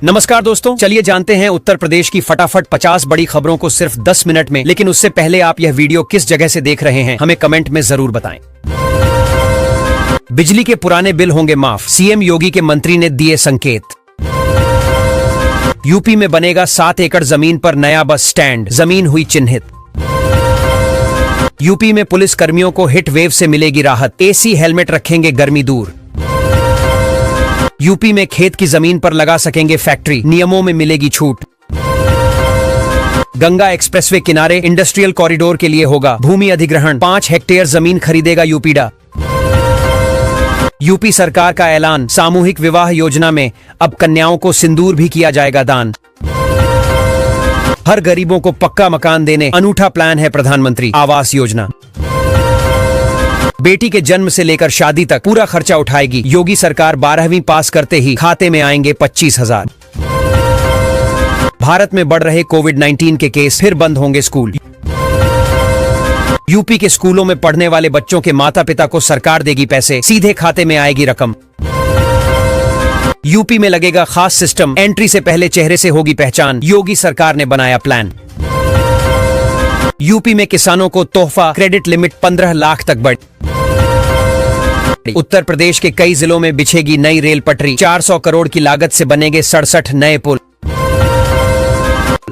नमस्कार दोस्तों, चलिए जानते हैं उत्तर प्रदेश की फटाफट 50 बड़ी खबरों को सिर्फ 10 मिनट में। लेकिन उससे पहले आप यह वीडियो किस जगह से देख रहे हैं हमें कमेंट में जरूर बताएं। बिजली के पुराने बिल होंगे माफ, सीएम योगी के मंत्री ने दिए संकेत। यूपी में बनेगा 7 एकड़ जमीन पर नया बस स्टैंड, जमीन हुई चिन्हित। यूपी में पुलिस कर्मियों को हिट वेव से मिलेगी राहत, एसी हेलमेट रखेंगे गर्मी दूर। यूपी में खेत की जमीन पर लगा सकेंगे फैक्ट्री, नियमों में मिलेगी छूट। गंगा एक्सप्रेसवे किनारे इंडस्ट्रियल कॉरिडोर के लिए होगा भूमि अधिग्रहण, 5 हेक्टेयर जमीन खरीदेगा यूपीडा। यूपी सरकार का ऐलान, सामूहिक विवाह योजना में अब कन्याओं को सिंदूर भी किया जाएगा दान। हर गरीबों को पक्का मकान देने अनूठा प्लान है प्रधानमंत्री आवास योजना। बेटी के जन्म से लेकर शादी तक पूरा खर्चा उठाएगी योगी सरकार, 12वीं पास करते ही खाते में आएंगे 25,000। भारत में बढ़ रहे कोविड-19 के केस, फिर बंद होंगे स्कूल। यूपी के स्कूलों में पढ़ने वाले बच्चों के माता पिता को सरकार देगी पैसे, सीधे खाते में आएगी रकम। यूपी में लगेगा खास सिस्टम, एंट्री से पहले चेहरे से होगी पहचान, योगी सरकार ने बनाया प्लान। यूपी में किसानों को तोहफा, क्रेडिट लिमिट 15 लाख तक बढ़। उत्तर प्रदेश के कई जिलों में बिछेगी नई रेल पटरी, 400 करोड़ की लागत से बनेंगे 67 नए पुल।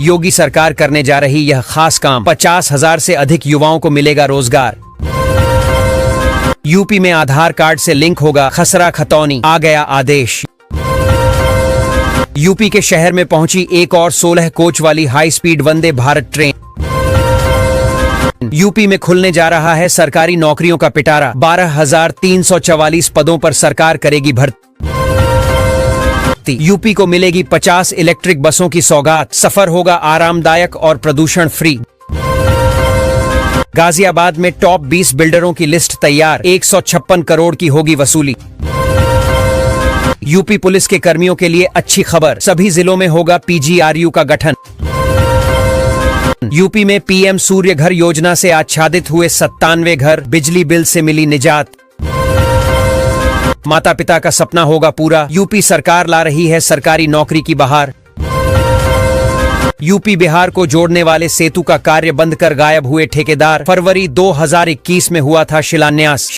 योगी सरकार करने जा रही यह खास काम, 50,000 से अधिक युवाओं को मिलेगा रोजगार। यूपी में आधार कार्ड से लिंक होगा खसरा खतौनी, आ गया आदेश। यूपी के शहर में पहुंची एक और 16 कोच वाली high speed Vande Bharat train. UP में खुलने जा रहा है सरकारी नौकरियों का पिटारा, 12,344 पदों पर सरकार करेगी भर्ती। यूपी को मिलेगी 50 इलेक्ट्रिक बसों की सौगात, सफर होगा आरामदायक और प्रदूषण फ्री। गाजियाबाद में टॉप 20 बिल्डरों की लिस्ट तैयार, 156 करोड़ की होगी वसूली। यूपी पुलिस के कर्मियों के लिए अच्छी खबर, सभी जिलों में होगा पीजीआरयू का गठन। यूपी में पीएम सूर्य घर योजना से आच्छादित हुए 97 घर, बिजली बिल से मिली निजात। माता पिता का सपना होगा पूरा, यूपी सरकार ला रही है सरकारी नौकरी की बहार। यूपी बिहार को जोड़ने वाले सेतु का कार्य बंद कर गायब हुए ठेकेदार, फरवरी 2021 में हुआ था शिलान्यास।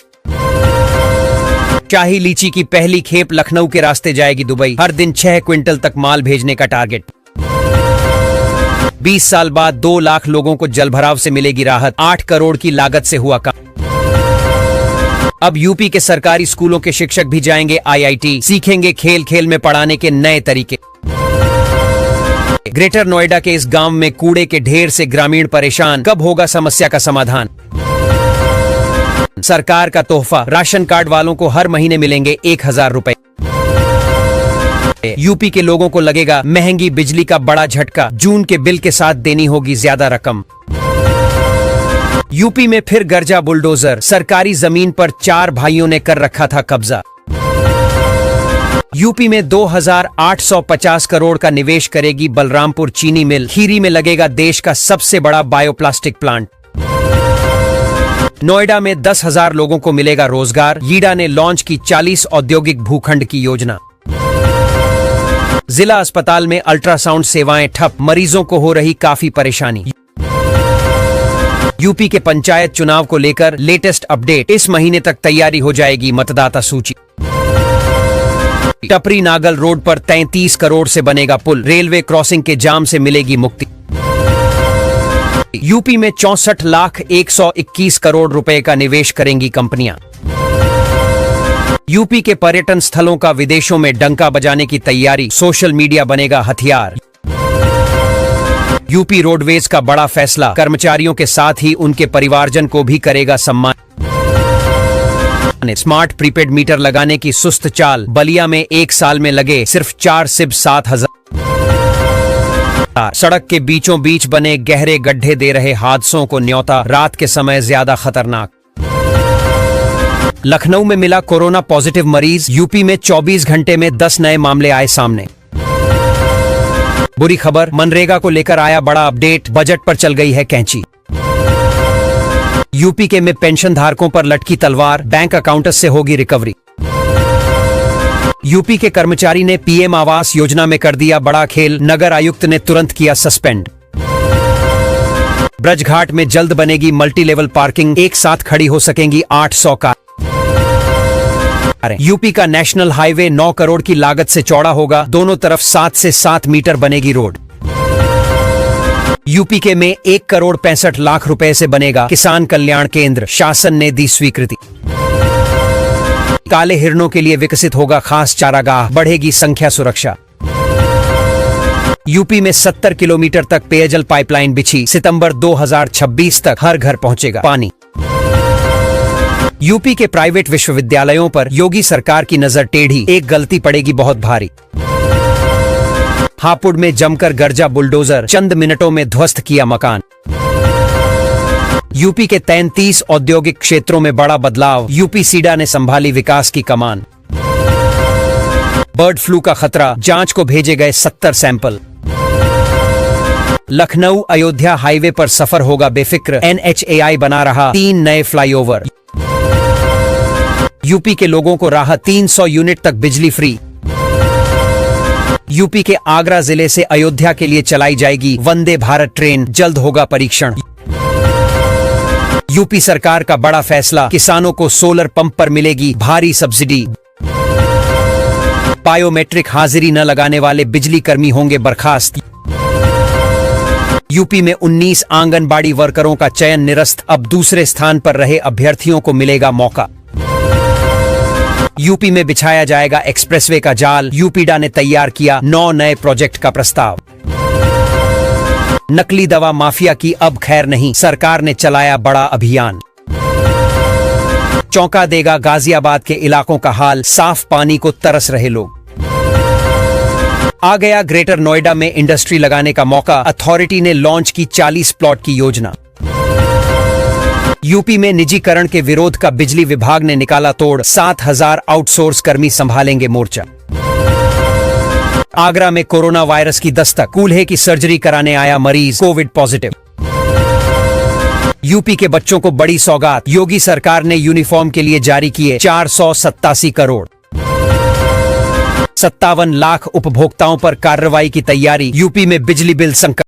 शाही लीची की पहली खेप लखनऊ के रास्ते जाएगी दुबई, हर दिन 6 क्विंटल तक माल भेजने का टारगेट। 20 साल बाद 2 लाख लोगों को जलभराव से मिलेगी राहत, 8 करोड़ की लागत से हुआ काम। अब यूपी के सरकारी स्कूलों के शिक्षक भी जाएंगे आईआईटी, सीखेंगे खेल खेल में पढ़ाने के नए तरीके। ग्रेटर नोएडा के इस गांव में कूड़े के ढेर से ग्रामीण परेशान, कब होगा समस्या का समाधान। सरकार का तोहफा, राशन कार्ड वालों को हर महीने मिलेंगे 1,000 रुपए। यूपी के लोगों को लगेगा महंगी बिजली का बड़ा झटका, जून के बिल के साथ देनी होगी ज्यादा रकम। यूपी में फिर गरजा बुलडोजर, सरकारी जमीन पर 4 भाइयों ने कर रखा था कब्जा। यूपी में 2,850 करोड़ का निवेश करेगी बलरामपुर चीनी मिल, खीरी में लगेगा देश का सबसे बड़ा बायोप्लास्टिक प्लांट। नोएडा में 10,000 लोगों को मिलेगा रोजगार, यीडा ने लॉन्च की 40 औद्योगिक भूखंड की योजना। जिला अस्पताल में अल्ट्रासाउंड सेवाएं ठप, मरीजों को हो रही काफी परेशानी। यूपी के पंचायत चुनाव को लेकर लेटेस्ट अपडेट, इस महीने तक तैयारी हो जाएगी मतदाता सूची। टपरी नागल रोड पर 33 करोड़ से बनेगा पुल, रेलवे क्रॉसिंग के जाम से मिलेगी मुक्ति। यूपी में 64,121 करोड़ रुपए का निवेश करेंगी कंपनियां। यूपी के पर्यटन स्थलों का विदेशों में डंका बजाने की तैयारी, सोशल मीडिया बनेगा हथियार। यूपी रोडवेज का बड़ा फैसला, कर्मचारियों के साथ ही उनके परिवारजन को भी करेगा सम्मान। स्मार्ट प्रीपेड मीटर लगाने की सुस्त चाल, बलिया में 1 साल में लगे सिर्फ 4 सिब 7,000। सड़क के बीचों बीच बने गहरे गड्ढे दे रहे हादसों को न्योता, रात के समय ज्यादा खतरनाक। लखनऊ में मिला कोरोना पॉजिटिव मरीज, यूपी में 24 घंटे में 10 नए मामले आए सामने। बुरी खबर, मनरेगा को लेकर आया बड़ा अपडेट, बजट पर चल गई है कैंची। यूपी के में पेंशन धारकों पर लटकी तलवार, बैंक अकाउंट्स से होगी रिकवरी। यूपी के कर्मचारी ने पीएम आवास योजना में कर दिया बड़ा खेल, नगर आयुक्त ने तुरंत किया सस्पेंड। ब्रजघाट में जल्द बनेगी मल्टी लेवल पार्किंग, एक साथ खड़ी हो सकेंगी 800 कार। यूपी का नेशनल हाईवे 9 करोड़ की लागत से चौड़ा होगा, दोनों तरफ 7 से 7 मीटर बनेगी रोड। यूपी के में 1 करोड़ 65 लाख रुपए से बनेगा किसान कल्याण केंद्र, शासन ने दी स्वीकृति। काले हिरणों के लिए विकसित होगा खास चारागाह, बढ़ेगी संख्या सुरक्षा। यूपी में 70 किलोमीटर तक पेयजल पाइपलाइन बिछी, सितंबर 2026 तक हर घर पहुंचेगा पानी। यूपी के प्राइवेट विश्वविद्यालयों पर योगी सरकार की नजर टेढ़ी, एक गलती पड़ेगी बहुत भारी। हापुड़ में जमकर गरजा बुलडोजर, चंद मिनटों में ध्वस्त किया मकान। यूपी के 33 औद्योगिक क्षेत्रों में बड़ा बदलाव, यूपी सीडा ने संभाली विकास की कमान। बर्ड फ्लू का खतरा, जांच को भेजे गए 70 सैंपल। लखनऊ अयोध्या हाईवे पर सफर होगा बेफिक्र, NHAI बना रहा 3 नए फ्लाईओवर। यूपी के लोगों को राहत, 300 यूनिट तक बिजली फ्री। यूपी के आगरा जिले से अयोध्या के लिए चलाई जाएगी वंदे भारत ट्रेन, जल्द होगा परीक्षण। यूपी सरकार का बड़ा फैसला, किसानों को सोलर पंप पर मिलेगी भारी सब्सिडी। बायोमेट्रिक हाजिरी न लगाने वाले बिजली कर्मी होंगे बर्खास्त। यूपी में 19 आंगनबाड़ी वर्करों का चयन निरस्त, अब दूसरे स्थान पर रहे अभ्यर्थियों को मिलेगा मौका। यूपी में बिछाया जाएगा एक्सप्रेसवे का जाल, यूपीडा ने तैयार किया 9 नए प्रोजेक्ट का प्रस्ताव। नकली दवा माफिया की अब खैर नहीं, सरकार ने चलाया बड़ा अभियान। चौंका देगा गाजियाबाद के इलाकों का हाल, साफ पानी को तरस रहे लोग। आ गया ग्रेटर नोएडा में इंडस्ट्री लगाने का मौका, अथॉरिटी ने लॉन्च की 40 प्लॉट की योजना। यूपी में निजीकरण के विरोध का बिजली विभाग ने निकाला तोड़, 7000 आउटसोर्स कर्मी संभालेंगे मोर्चा। आगरा में कोरोना वायरस की दस्तक, कूल्हे की सर्जरी कराने आया मरीज कोविड पॉजिटिव। यूपी के बच्चों को बड़ी सौगात, योगी सरकार ने यूनिफॉर्म के लिए जारी किए 487 करोड़। 57 लाख उपभोक्ताओं पर कार्रवाई की तैयारी, यूपी में बिजली बिल संकट।